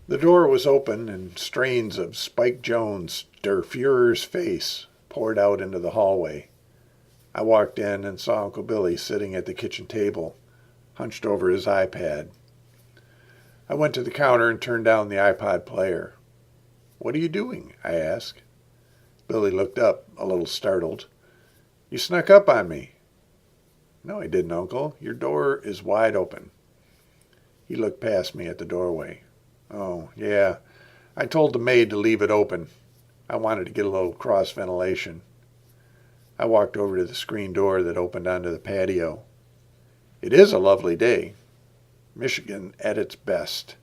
The door was open, and strains of Spike Jones' Der Fuhrer's face poured out into the hallway. I walked in and saw Uncle Billy sitting at the kitchen table, hunched over his iPad. I went to the counter and turned down the iPod player. "What are you doing?" I asked. Billy looked up, a little startled. "You snuck up on me." "No, I didn't, Uncle. Your door is wide open." He looked past me at the doorway. "Oh, yeah. I told the maid to leave it open. I wanted to get a little cross ventilation." I walked over to the screen door that opened onto the patio. "It is a lovely day. Michigan at its best."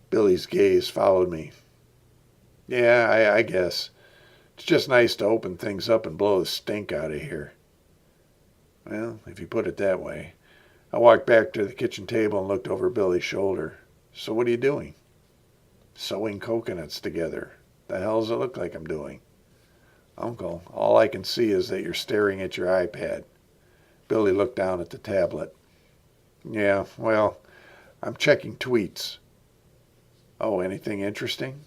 Billy's gaze followed me. "Yeah, I guess. It's just nice to open things up and blow the stink out of here." "Well, if you put it that way." I walked back to the kitchen table and looked over Billy's shoulder. "So what are you doing?" "Sewing coconuts together. The hell does it look like I'm doing?" "Uncle, all I can see is that you're staring at your iPad." Billy looked down at the tablet. "Yeah, well, I'm checking tweets." "Oh, anything interesting?"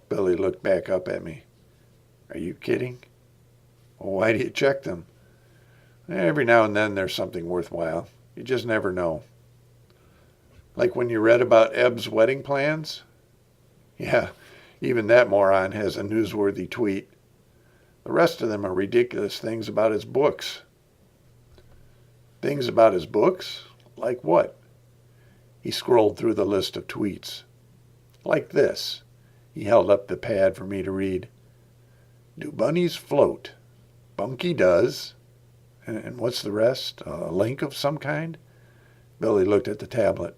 Billy looked back up at me. "Are you kidding?" "Well, why do you check them?" "Every now and then there's something worthwhile. You just never know." "Like when you read about Eb's wedding plans?" "Yeah, even that moron has a newsworthy tweet. The rest of them are ridiculous things about his books." "Things about his books? Like what?" He scrolled through the list of tweets. "Like this." He held up the pad for me to read. "Do bunnies float? Bunky does." And what's the rest? A link of some kind? Billy looked at the tablet.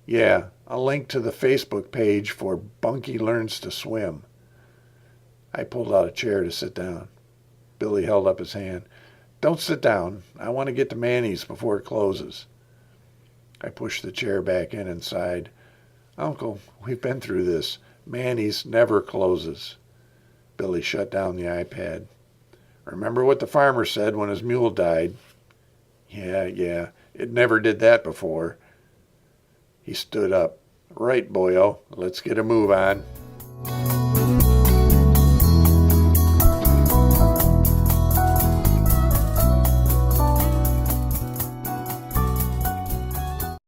"Yeah, a link to the Facebook page for Bunky Learns to Swim." I pulled out a chair to sit down. Billy held up his hand. "Don't sit down. I want to get to Manny's before it closes." I pushed the chair back in and sighed. "Uncle, we've been through this. Manny's never closes." Billy shut down the iPad. "Remember what the farmer said when his mule died?" Yeah. It never did that before." He stood up. "Right, boyo. Let's get a move on."